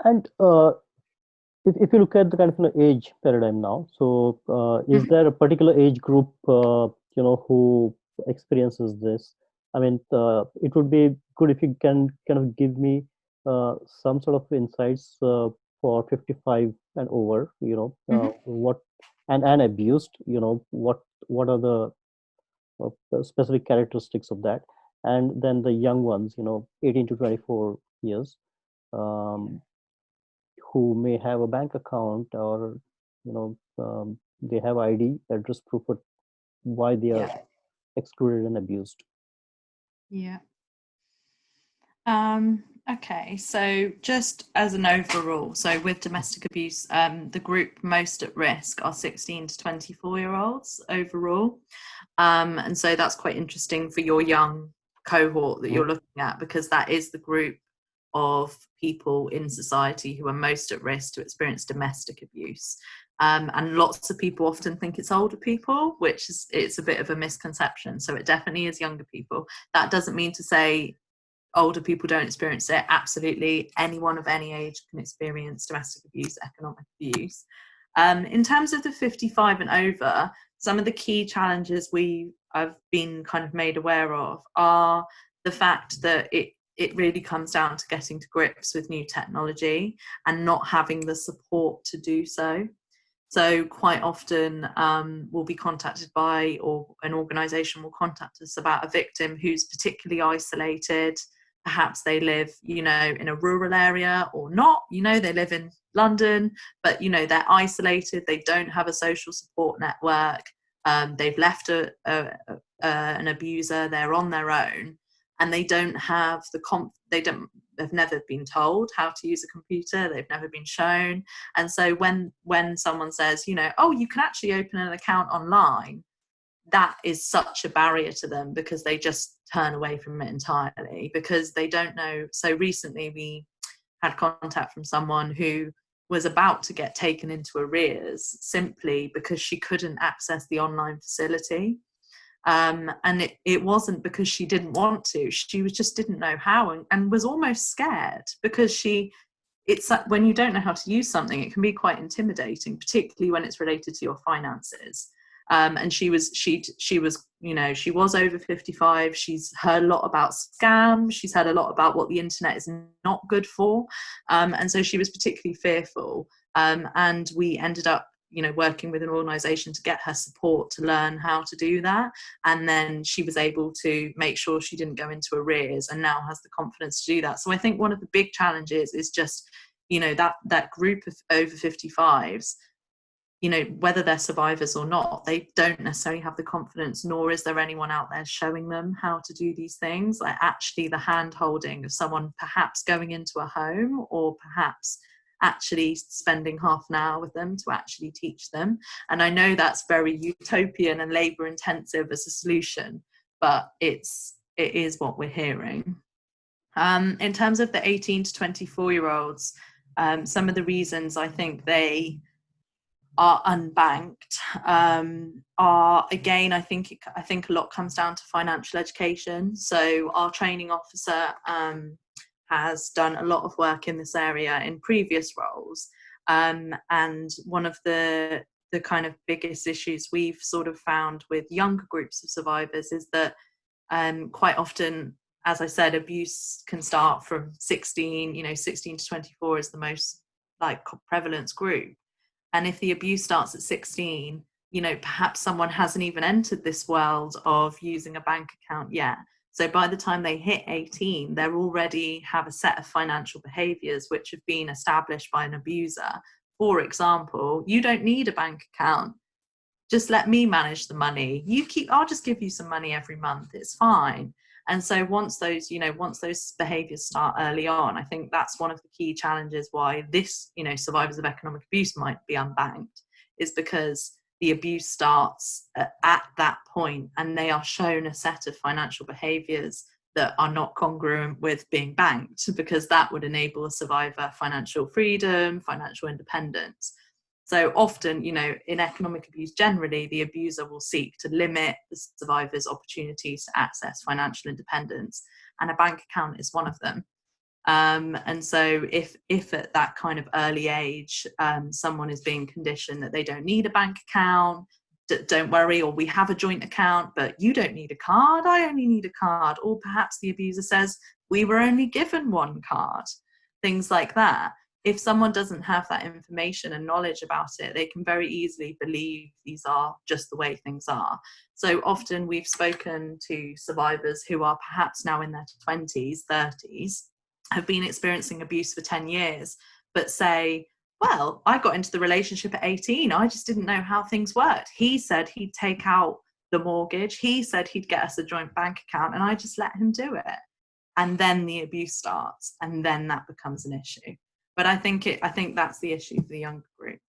And if you look at the kind of age paradigm now, so is Mhm. there a particular age group who experiences this? I mean, it would be good if you can kind of give me some sort of insights for 55 and over. Mhm. What and abused. What are the specific characteristics of that? And then the young ones, 18 to 24 years. Um, who may have a bank account or they have ID address proof, but why they are Yeah. excluded and abused. Yeah. Okay, so just as an overall, so with domestic abuse, the group most at risk are 16 to 24-year-olds overall. And so that's quite interesting for your young cohort that you're Mhm. looking at, because that is the group of people in society who are most at risk to experience domestic abuse. And lots of people often think it's older people, which is it's a bit of a misconception. So it definitely is younger people. That doesn't mean to say older people don't experience it. Absolutely, anyone of any age can experience domestic abuse, economic abuse. In terms of the 55 and over, some of the key challenges we have been kind of made aware of are the fact that it really comes down to getting to grips with new technology and not having the support to do so. So quite often we'll be contacted by, or an organisation will contact us about a victim who's particularly isolated. Perhaps they live, in a rural area or not. They live in London, but they're isolated. They don't have a social support network. They've left an abuser. They're on their own, and they don't have They don't. They've never been told how to use a computer. They've never been shown. And so when someone says, oh, you can actually open an account online, that is such a barrier to them, because they just turn away from it entirely, because they don't know. So recently we had contact from someone who was about to get taken into arrears simply because she couldn't access the online facility. And it wasn't because she didn't want to. She just didn't know how, and was almost scared, because it's like, when you don't know how to use something, it can be quite intimidating, particularly when it's related to your finances. And she was over 55. She's heard a lot about scams. She's heard a lot about what the internet is not good for. And so she was particularly fearful. And we ended up working with an organization to get her support to learn how to do that. And then she was able to make sure she didn't go into arrears, and now has the confidence to do that. So I think one of the big challenges is just, that group of over 55s, whether they're survivors or not, they don't necessarily have the confidence, nor is there anyone out there showing them how to do these things. Like, actually the hand holding of someone perhaps going into a home, or perhaps actually spending half an hour with them to actually teach them. And I know that's very utopian and labor intensive as a solution, but it is what we're hearing. In terms of the 18 to 24-year-olds, some of the reasons I think they are unbanked are, again, I think a lot comes down to financial education. So our training officer has done a lot of work in this area in previous roles, and one of the kind of biggest issues we've sort of found with younger groups of survivors is that quite often, as I said, abuse can start from 16. 16 to 24 is the most prevalence group. And if the abuse starts at 16, perhaps someone hasn't even entered this world of using a bank account yet. So by the time they hit 18, they already have a set of financial behaviors which have been established by an abuser. For example, you don't need a bank account. Just let me manage the money. I'll just give you some money every month. It's fine. And so once those behaviors start early on, I think that's one of the key challenges why this, survivors of economic abuse might be unbanked, is because the abuse starts at that point, and they are shown a set of financial behaviors that are not congruent with being banked, because that would enable a survivor financial freedom, financial independence. So often, in economic abuse generally, the abuser will seek to limit the survivor's opportunities to access financial independence, and a bank account is one of them. And so if at that kind of early age, someone is being conditioned that they don't need a bank account, don't worry, or we have a joint account, but you don't need a card, I only need a card. Or perhaps the abuser says, we were only given one card, things like that. If someone doesn't have that information and knowledge about it, they can very easily believe these are just the way things are. So often we've spoken to survivors who are perhaps now in their 20s, 30s, have been experiencing abuse for 10 years, but say, well, I got into the relationship at 18. I just didn't know how things worked. He said he'd take out the mortgage. He said he'd get us a joint bank account, and I just let him do it. And then the abuse starts, and then that becomes an issue. But I think that's the issue for the younger group.